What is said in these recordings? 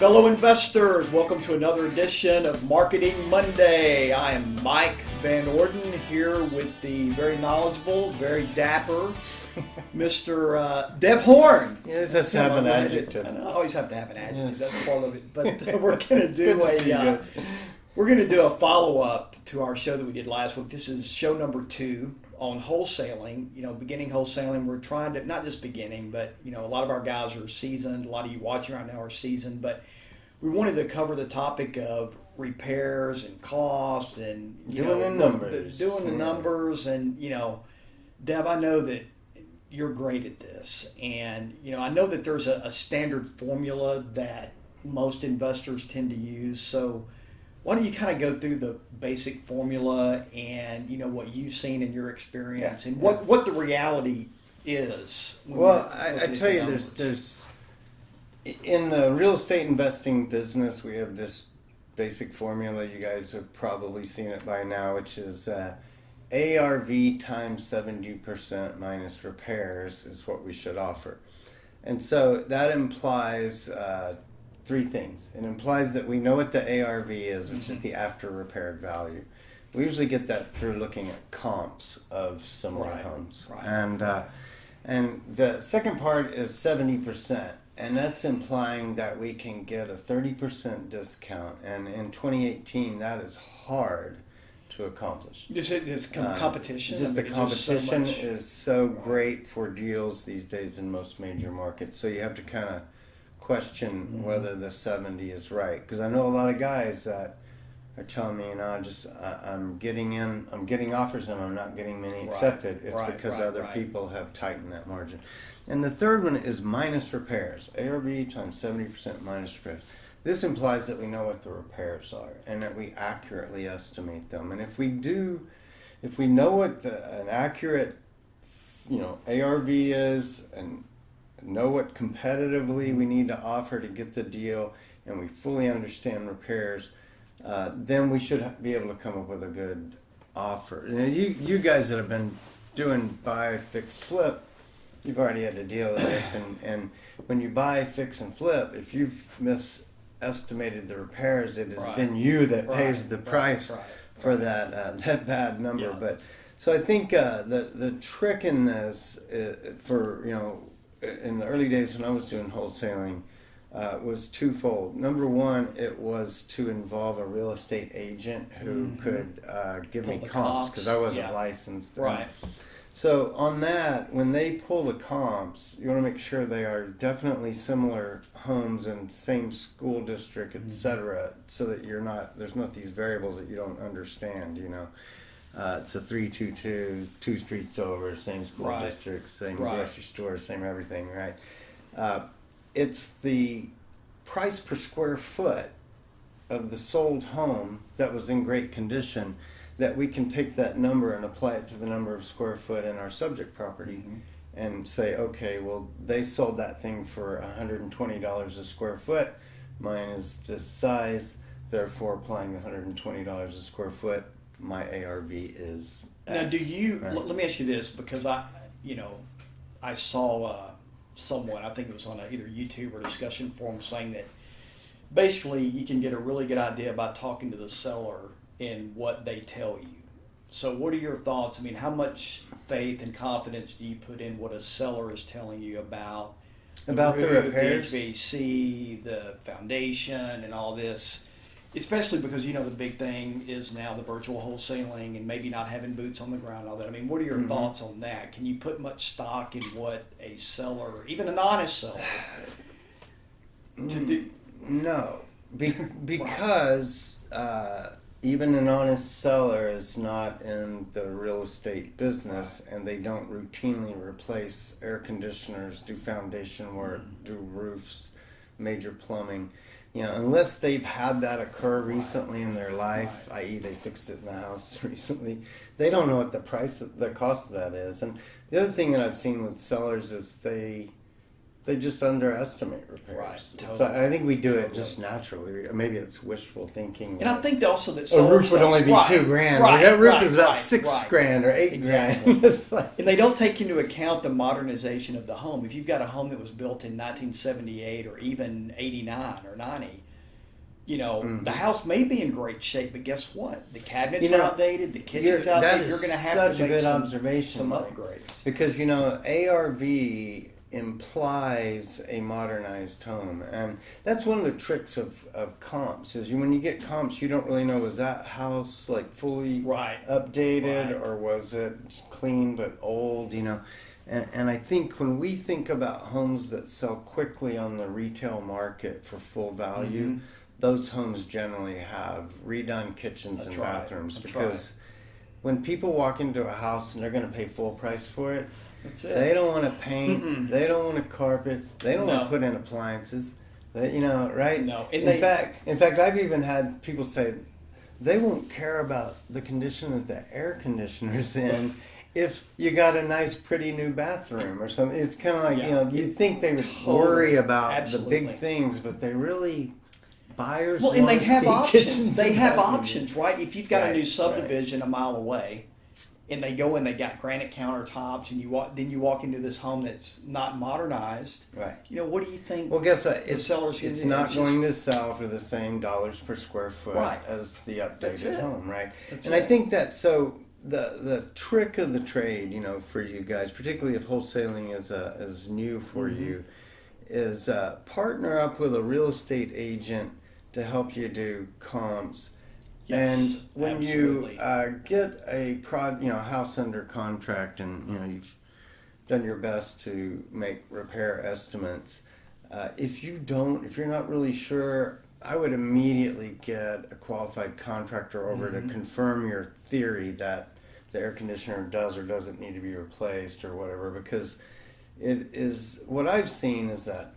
Fellow investors, welcome to another edition of Marketing Monday. I am Mike Van Orden here with the very knowledgeable, very dapper Mr. Dev Horn. You always have to have an adjective. I always have to have an adjective. Yes. That's part of it. But we're going to do a follow-up to our show that we did last week. This is show number 2 on wholesaling. You know, beginning wholesaling. We're trying to, not just beginning, but, you know, a lot of our guys are seasoned. A lot of you watching right now are seasoned. But we wanted to cover the topic of repairs and cost and, doing the numbers. And, you know, Dev, I know that you're great at this. And, you know, I know that there's a standard formula that most investors tend to use. So why don't you kind of go through the basic formula and, you know, what you've seen in your experience and what the reality is? Well, I tell you, there's in the real estate investing business, we have this basic formula. You guys have probably seen it by now, which is ARV times 70% minus repairs is what we should offer. And so that implies 3 things. It implies that we know what the ARV is, which is the after repaired value. We usually get that through looking at comps of similar homes. Right. And the second part is 70%. And that's implying that we can get a 30% discount. And in 2018, that is hard to accomplish. Just competition. Just the competition is so great for deals these days in most major markets. So you have to kind of question whether the 70 is right. Because I know a lot of guys that are telling me, you know, I'm getting offers and I'm not getting many accepted. It's because other people have tightened that margin. And the third one is minus repairs. ARV times 70% minus repairs. This implies that we know what the repairs are and that we accurately estimate them. And if we know what an accurate, you know, ARV is and know what competitively we need to offer to get the deal, and we fully understand repairs, then we should be able to come up with a good offer. You guys that have been doing buy, fix, flip, you've already had to deal with this. And when you buy, fix, and flip, if you've misestimated the repairs, it is then you that pays the price for that bad number. Yeah. But so I think the trick in this for, you know, in the early days when I was doing wholesaling, was twofold. Number one, it was to involve a real estate agent who could give me comps because I wasn't licensed. Right. So on that, when they pull the comps, you want to make sure they are definitely similar homes in same school district, etc., so that there's not these variables that you don't understand. You know, it's a 322, 2 streets over, same school district, same grocery store, same everything, right? It's the price per square foot of the sold home that was in great condition that we can take that number and apply it to the number of square foot in our subject property and say, okay, well, they sold that thing for $120 a square foot. Mine is this size, therefore applying the $120 a square foot, my ARV is X. Now, do you, let me ask you this, because I saw someone, I think it was on either YouTube or discussion forum, saying that basically you can get a really good idea by talking to the seller in what they tell you. So what are your thoughts? I mean, how much faith and confidence do you put in what a seller is telling you about the repairs, the HVAC, the foundation, and all this? Especially because, you know, the big thing is now the virtual wholesaling and maybe not having boots on the ground and all that. I mean, what are your thoughts on that? Can you put much stock in what a seller, even an honest seller, to do? No, because even an honest seller is not in the real estate business, and they don't routinely replace air conditioners, do foundation work, do roofs, major plumbing. You know, unless they've had that occur recently in their life, i.e. they fixed it in the house recently, they don't know what the cost of that is. And the other thing that I've seen with sellers is they they just underestimate repairs. Right, totally. So I think we do it Totally. just naturally. Maybe it's wishful thinking. And I think also that a sellers roof would don't- only be right, $2,000. right, That roof right, is about right, $6 right. grand or $8 Exactly. grand. It's like, And they don't take into account the modernization of the home. If you've got a home that was built in 1978 or even 89 or 90, you know, the house may be in great shape, but guess what? The cabinets are outdated, the kitchen's outdated. You're going to have such to a make good some observation, Mike. upgrades. Because, you know, ARV implies a modernized home. And that's one of the tricks of comps is when you get comps, you don't really know, was that house like fully updated or was it just clean but old, you know. And I think when we think about homes that sell quickly on the retail market for full value, those homes generally have redone kitchens and bathrooms. Because when people walk into a house and they're going to pay full price for it, That's it. they don't want to paint, they don't want to carpet, they don't want to put in appliances. They, you know, right? No. In fact, I've even had people say they won't care about the condition of the air conditioner's in if you got a nice, pretty new bathroom or something. It's kind of like, you know, you'd think they would worry about the big things, but they really... Buyers and they have options. They have bathrooms. options, right? If you've got a new subdivision a mile away, and they go and they got granite countertops, and you walk into this home that's not modernized, right? You know, what do you think? Well, guess what? It's not going to sell for the same dollars per square foot as the updated home, right? I think that's so. The trick of the trade, you know, for you guys, particularly if wholesaling is new for you, is partner up with a real estate agent to help you do comps. And when you get a house under contract, and you know you've done your best to make repair estimates, if you're not really sure, I would immediately get a qualified contractor over to confirm your theory that the air conditioner does or doesn't need to be replaced or whatever, because it is what I've seen is that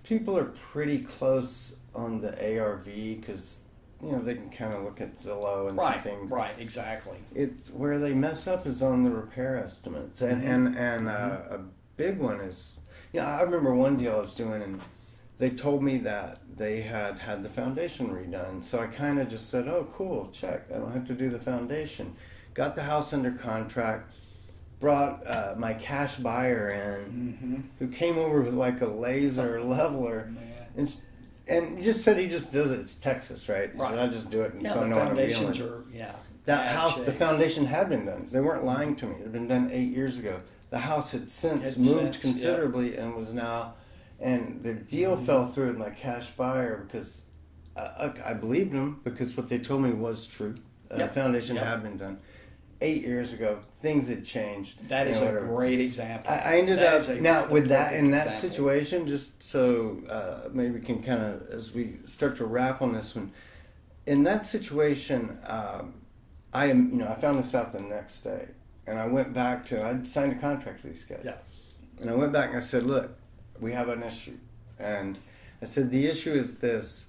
people are pretty close on the ARV because, you know, they can kind of look at Zillow and some things. Right, exactly. It's where they mess up is on the repair estimates, and a big one is, you know, I remember one deal I was doing, and they told me that they had the foundation redone, so I kind of just said, "Oh, cool, check. I don't have to do the foundation." Got the house under contract. Brought my cash buyer in, who came over with like a laser leveler, and he just said he just does it. It's Texas, right? He said, I just do it, and so I know what I'm dealing. That house, the foundation had been done. They weren't lying to me. It had been done 8 years ago. The house had since moved considerably and was now, and the deal fell through with my cash buyer because I believed him because what they told me was true. The foundation had been done. 8 years ago, things had changed. That is a great example. I ended up now with that in that situation. Just so maybe we can kind of, as we start to wrap on this one, in that situation, I found this out the next day, and I went back to I'd signed a contract with these guys, and I went back and I said, look, we have an issue, and I said the issue is this: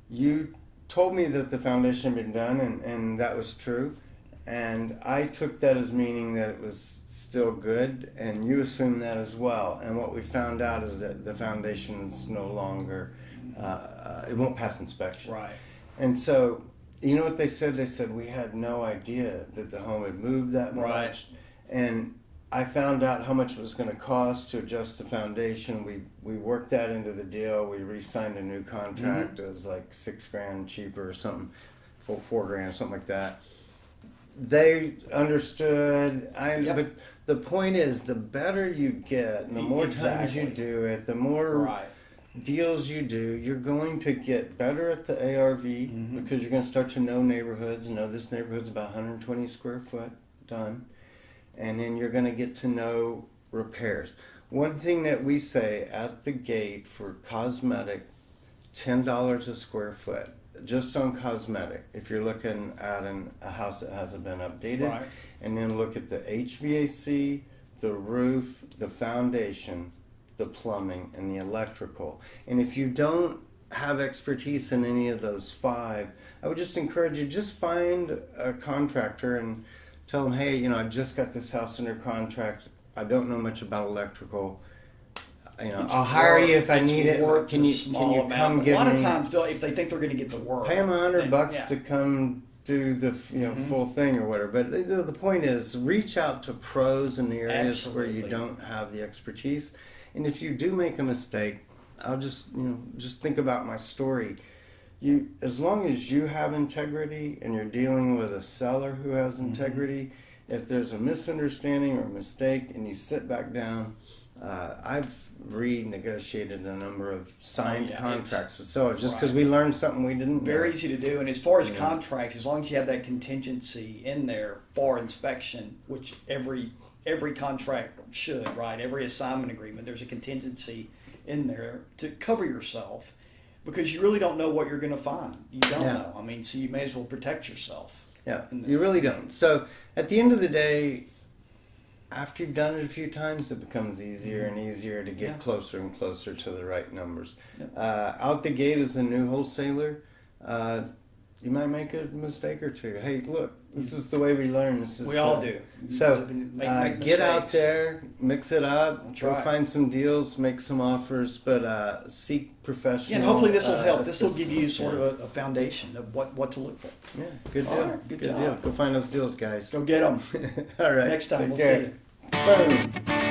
you told me that the foundation had been done, and that was true. And I took that as meaning that it was still good, and you assumed that as well. And what we found out is that the foundation is no longer, it won't pass inspection. Right. And so, you know what they said? They said, we had no idea that the home had moved that much. Right. And I found out how much it was going to cost to adjust the foundation. We worked that into the deal. We re-signed a new contract. It was like $6,000 cheaper or something, $4,000 or something like that. They understood. But the point is, the better you get, and the more times you do it, the more deals you do, you're going to get better at the ARV because you're going to start to know neighborhoods. Know this neighborhood's about 120 square foot done, and then you're going to get to know repairs. One thing that we say at the gate for cosmetic, $10 a square foot. Just on cosmetic, if you're looking at a house that hasn't been updated, and then look at the HVAC, the roof, the foundation, the plumbing, and the electrical. And if you don't have expertise in any of those five, I would just encourage you, just find a contractor and tell them, hey, you know, I just got this house under contract. I don't know much about electrical. I'll hire you if I need it. Can you amount. come But give a lot me? of times, if they think they're going to get the work, Pay them $100 yeah. to come do the full thing or whatever. But the point is, reach out to pros in the areas where you Absolutely. don't have the expertise. And if you do make a mistake, I'll just think about my story. As long as you have integrity and you're dealing with a seller who has integrity, if there's a misunderstanding or a mistake and you sit back down, I've renegotiated a number of signed contracts with sellers just because we learned something we didn't know. Very easy to do. And as far as contracts, as long as you have that contingency in there for inspection, which every contract should, right? Every assignment agreement, there's a contingency in there to cover yourself, because you really don't know what you're going to find. You don't know. I mean, so you may as well protect yourself. Yeah, you really don't. So at the end of the day, after you've done it a few times, it becomes easier and easier to get closer and closer to the right numbers. Out the gate as a new wholesaler, you might make a mistake or two. Hey, look, this is the way we learn. We all do. So Make get out mistakes. there, mix it up, That's go right. find some deals, make some offers, but seek professional. Yeah, and hopefully this will help. This will assistance. give you sort of a foundation of what to look for. Yeah, good All deal. right, good Good job. deal. Go find those deals, guys. Go get them. All right. Next time, take we'll care. see you. Boom.